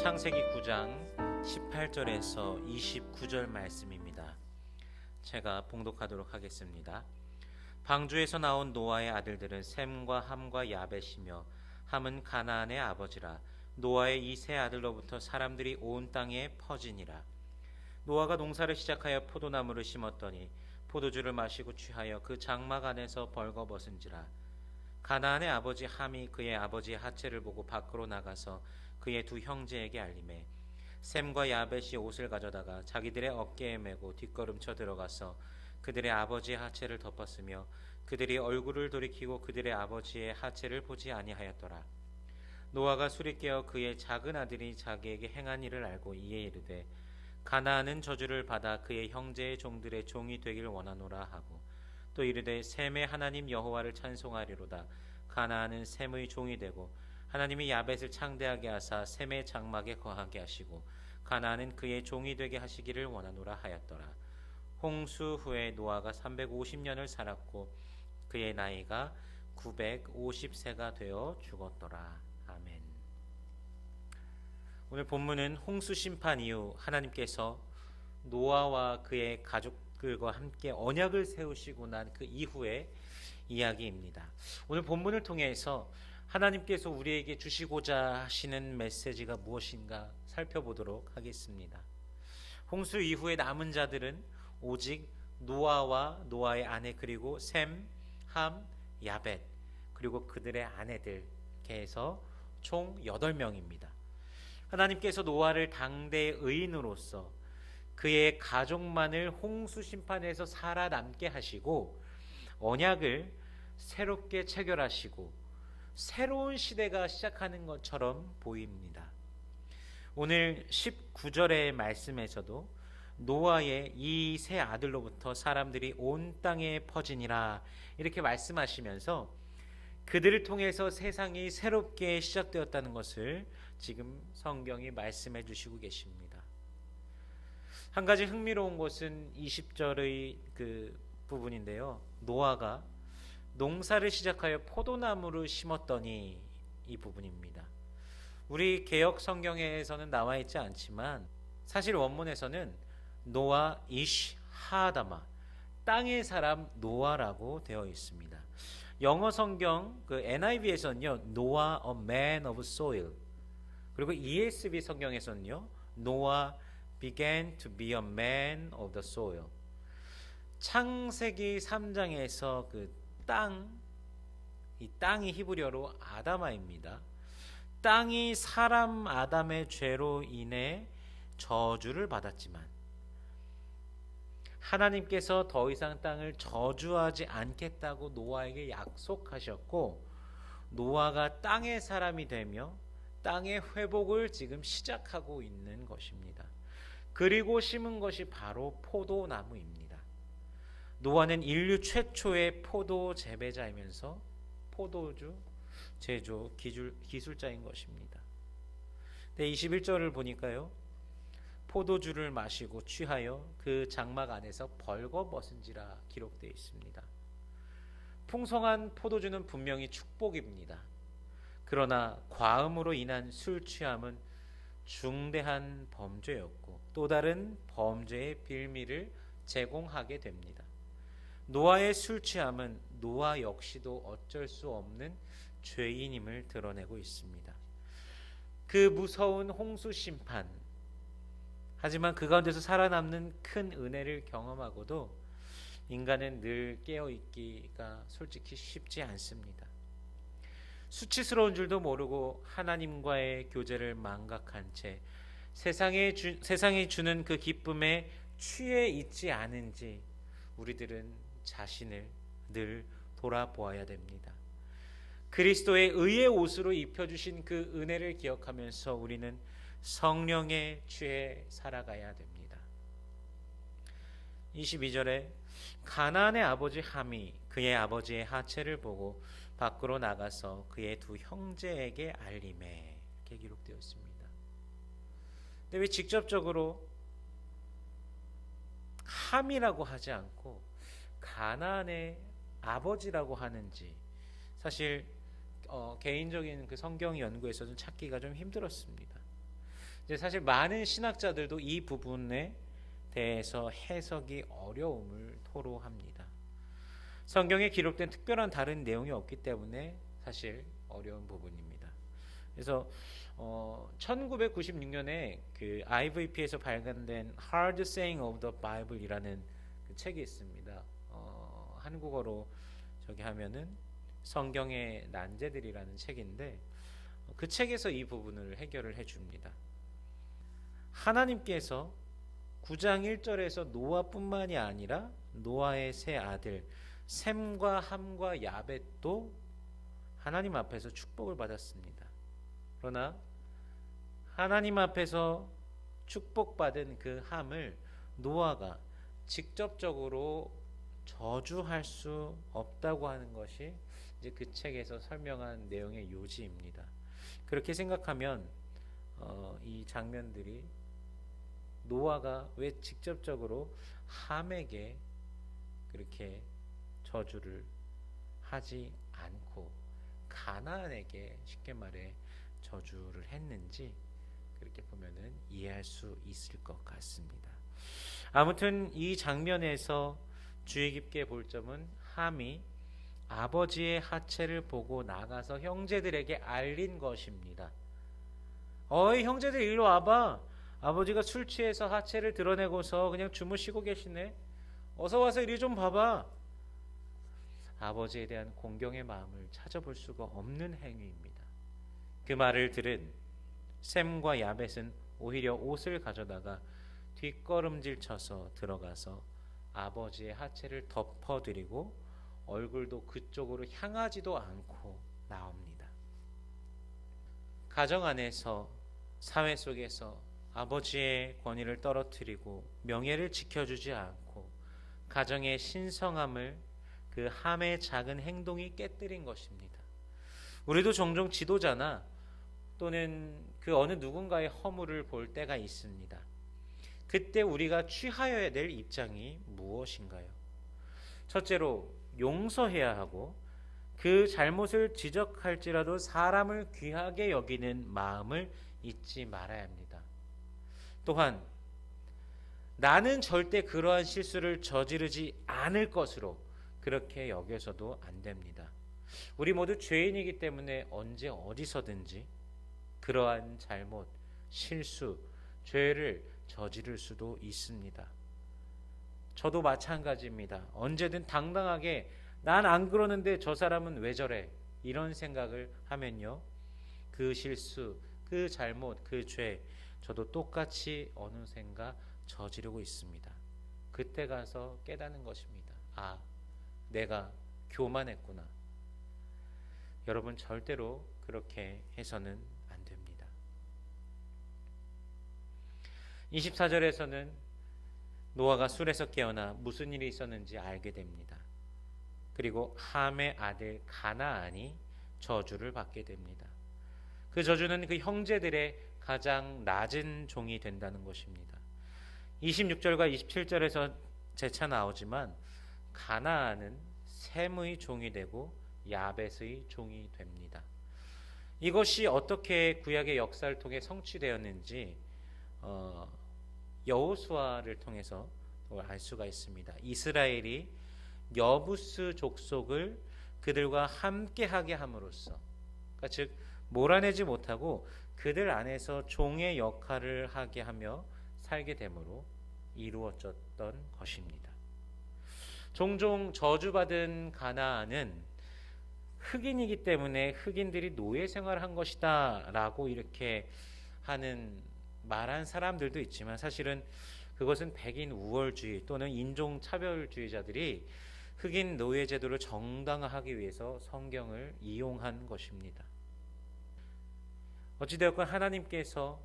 창세기 9장 18절에서 29절 말씀입니다. 제가 봉독하도록 하겠습니다. 방주에서 나온 노아의 아들들은 셈과 함과 야벳이며 함은 가나안의 아버지라. 노아의 이 세 아들로부터 사람들이 온 땅에 퍼지니라. 노아가 농사를 시작하여 포도나무를 심었더니 포도주를 마시고 취하여 그 장막 안에서 벌거벗은지라. 가나안의 아버지 함이 그의 아버지의 하체를 보고 밖으로 나가서 그의 두 형제에게 알림해 셈과 야벳이 옷을 가져다가 자기들의 어깨에 메고 뒷걸음쳐 들어가서 그들의 아버지의 하체를 덮었으며 그들이 얼굴을 돌이키고 그들의 아버지의 하체를 보지 아니하였더라. 노아가 술이 깨어 그의 작은 아들이 자기에게 행한 일을 알고 이에 이르되 가나안은 저주를 받아 그의 형제의 종들의 종이 되길 원하노라 하고 또 이르되 셈의 하나님 여호와를 찬송하리로다. 가나안은 셈의 종이 되고 하나님이 야벳을 창대하게 하사 셈의 장막에 거하게 하시고 가나안은 그의 종이 되게 하시기를 원하노라 하였더라. 홍수 후에 노아가 350년을 살았고 그의 나이가 950세가 되어 죽었더라. 아멘. 오늘 본문은 홍수 심판 이후 하나님께서 노아와 그의 가족들과 함께 언약을 세우시고 난 그 이후의 이야기입니다. 오늘 본문을 통해서 하나님께서 우리에게 주시고자 하시는 메시지가 무엇인가 살펴보도록 하겠습니다. 홍수 이후에 남은 자들은 오직 노아와 노아의 아내 그리고 셈, 함, 야벳 그리고 그들의 아내들 이렇게 해서 총 8명입니다. 하나님께서 노아를 당대의 의인으로서 그의 가족만을 홍수 심판에서 살아남게 하시고 언약을 새롭게 체결하시고 새로운 시대가 시작하는 것처럼 보입니다. 오늘 19절의 말씀에서도 노아의 이 세 아들로부터 사람들이 온 땅에 퍼지니라 이렇게 말씀하시면서 그들을 통해서 세상이 새롭게 시작되었다는 것을 지금 성경이 말씀해 주시고 계십니다. 한 가지 흥미로운 것은 20절의 그 부분인데요. 노아가 농사를 시작하여 포도나무를 심었더니 이 부분입니다. 우리 개역 성경에서는 나와 있지 않지만 사실 원문에서는 노아 이시 하다마 땅의 사람 노아라고 되어 있습니다. 영어 성경 그 NIV에서는요 노아 a man of soil 그리고 ESV 성경에서는요 노아 began to be a man of the soil. 창세기 3장에서 이 땅이 히브리어로 아다마입니다. 땅이 사람 아담의 죄로 인해 저주를 받았지만 하나님께서 더 이상 땅을 저주하지 않겠다고 노아에게 약속하셨고 노아가 땅의 사람이 되며 땅의 회복을 지금 시작하고 있는 것입니다. 그리고 심은 것이 바로 포도나무입니다. 노아는 인류 최초의 포도 재배자이면서 포도주 제조 기술자인 것입니다. 21절을 보니까요. 포도주를 마시고 취하여 그 장막 안에서 벌거벗은지라 기록되어 있습니다. 풍성한 포도주는 분명히 축복입니다. 그러나 과음으로 인한 술 취함은 중대한 범죄였고 또 다른 범죄의 빌미를 제공하게 됩니다. 노아의 술 취함은 노아 역시도 어쩔 수 없는 죄인임을 드러내고 있습니다. 그 무서운 홍수 심판, 하지만 그 가운데서 살아남는 큰 은혜를 경험하고도 인간은 늘 깨어있기가 솔직히 쉽지 않습니다. 수치스러운 줄도 모르고 하나님과의 교제를 망각한 채 세상이 주는 그 기쁨에 취해 있지 않은지 우리들은 자신을 늘 돌아보아야 됩니다. 그리스도의 의의 옷으로 입혀주신 그 은혜를 기억하면서 우리는 성령에 취해 살아가야 됩니다. 22절에 가나안의 아버지 함이 그의 아버지의 하체를 보고 밖으로 나가서 그의 두 형제에게 알림해 이렇게 기록되어 있습니다. 근데 왜 직접적으로 함이라고 하지 않고 가나안의 아버지라고 하는지 사실 개인적인 그 성경 연구에서는 찾기가 좀 힘들었습니다. 이제 사실 많은 신학자들도 이 부분에 대해서 해석이 어려움을 토로합니다. 성경에 기록된 특별한 다른 내용이 없기 때문에 사실 어려운 부분입니다. 그래서 1996년에 그 IVP에서 발간된 Hard Saying of the Bible이라는 그 책이 있습니다. 한국어로 저기 하면은 성경의 난제들이라는 책인데 그 책에서 이 부분을 해결을 해줍니다. 하나님께서 9장 1절에서 노아뿐만이 아니라 노아의 세 아들 셈과 함과 야벳도 하나님 앞에서 축복을 받았습니다. 그러나 하나님 앞에서 축복받은 그 함을 노아가 직접적으로 저주할 수 없다고 하는 것이 이제 그 책에서 설명한 내용의 요지입니다. 그렇게 생각하면 이 장면들이 노아가 왜 직접적으로 함에게 그렇게 저주를 하지 않고 가나안에게 쉽게 말해 저주를 했는지 그렇게 보면은 이해할 수 있을 것 같습니다. 아무튼 이 장면에서 주의 깊게 볼 점은 함이 아버지의 하체를 보고 나가서 형제들에게 알린 것입니다. 어이 형제들 일로 와봐. 아버지가 술 취해서 하체를 드러내고서 그냥 주무시고 계시네. 어서 와서 이리 좀 봐봐. 아버지에 대한 공경의 마음을 찾아볼 수가 없는 행위입니다. 그 말을 들은 셈과 야벳은 오히려 옷을 가져다가 뒷걸음질 쳐서 들어가서 아버지의 하체를 덮어드리고 얼굴도 그쪽으로 향하지도 않고 나옵니다. 가정 안에서 사회 속에서 아버지의 권위를 떨어뜨리고 명예를 지켜주지 않고 가정의 신성함을 그 함의 작은 행동이 깨뜨린 것입니다. 우리도 종종 지도자나 또는 그 어느 누군가의 허물을 볼 때가 있습니다. 그때 우리가 취하여야 될 입장이 무엇인가요? 첫째로 용서해야 하고 그 잘못을 지적할지라도 사람을 귀하게 여기는 마음을 잊지 말아야 합니다. 또한 나는 절대 그러한 실수를 저지르지 않을 것으로 그렇게 여겨서도 안 됩니다. 우리 모두 죄인이기 때문에 언제 어디서든지 그러한 잘못, 실수, 죄를 저지를 수도 있습니다. 저도 마찬가지입니다. 언제든 당당하게 난 안 그러는데 저 사람은 왜 저래? 이런 생각을 하면요. 그 실수, 그 잘못, 그 죄 저도 똑같이 어느샌가 저지르고 있습니다. 그때 가서 깨닫는 것입니다. 아, 내가 교만했구나. 여러분 절대로 그렇게 해서는 안 됩니다. 24절에서는 노아가 술에서 깨어나 무슨 일이 있었는지 알게 됩니다. 그리고 함의 아들 가나안이 저주를 받게 됩니다. 그 저주는 그 형제들의 가장 낮은 종이 된다는 것입니다. 26절과 27절에서 재차 나오지만 가나안은 셈의 종이 되고 야벳의 종이 됩니다. 이것이 어떻게 구약의 역사를 통해 성취되었는지 여호수아를 통해서 알 수가 있습니다. 이스라엘이 여부스 족속을 그들과 함께하게 함으로써, 그러니까 즉 몰아내지 못하고 그들 안에서 종의 역할을 하게 하며 살게 됨으로 이루어졌던 것입니다. 종종 저주받은 가나안은 흑인이기 때문에 흑인들이 노예 생활을 한 것이다 라고 이렇게 말한 사람들도 있지만 사실은 그것은 백인 우월주의 또는 인종차별주의자들이 흑인 노예 제도를 정당화하기 위해서 성경을 이용한 것입니다. 어찌되었건 하나님께서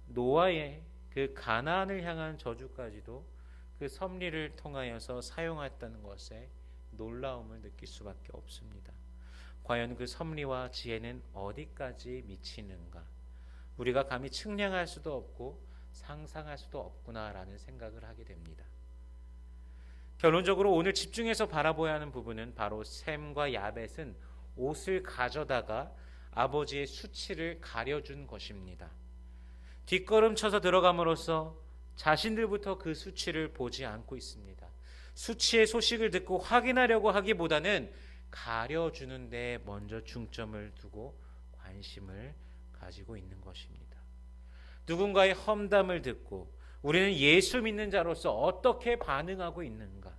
노아의 그 가나안을 향한 저주까지도 그 섭리를 통하여서 사용했다는 것에 놀라움을 느낄 수밖에 없습니다. 과연 그 섭리와 지혜는 어디까지 미치는가? 우리가 감히 측량할 수도 없고 상상할 수도 없구나라는 생각을 하게 됩니다. 결론적으로 오늘 집중해서 바라보아야 하는 부분은 바로 셈과 야벳은 옷을 가져다가 아버지의 수치를 가려준 것입니다. 뒷걸음쳐서 들어감으로써 자신들부터 그 수치를 보지 않고 있습니다. 수치의 소식을 듣고 확인하려고 하기보다는 가려주는 데 먼저 중점을 두고 관심을 가지고 있는 것입니다. 누군가의 험담을 듣고 우리는 예수 믿는 자로서 어떻게 반응하고 있는가?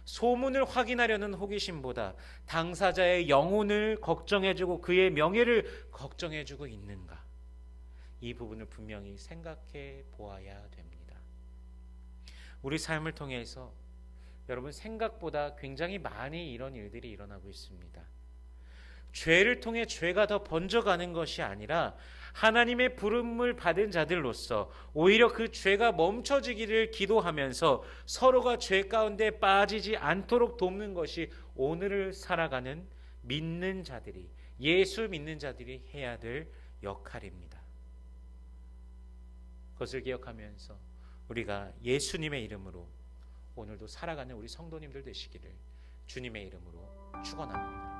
소문을 확인하려는 호기심보다 당사자의 영혼을 걱정해주고 그의 명예를 걱정해주고 있는가? 이 부분을 분명히 생각해 보아야 됩니다. 우리 삶을 통해서 여러분 생각보다 굉장히 많이 이런 일들이 일어나고 있습니다. 죄를 통해 죄가 더 번져가는 것이 아니라 하나님의 부름을 받은 자들로서 오히려 그 죄가 멈춰지기를 기도하면서 서로가 죄 가운데 빠지지 않도록 돕는 것이 오늘을 살아가는 믿는 자들이, 예수 믿는 자들이 해야 될 역할입니다. 그것을 기억하면서 우리가 예수님의 이름으로 오늘도 살아가는 우리 성도님들 되시기를 주님의 이름으로 축원합니다.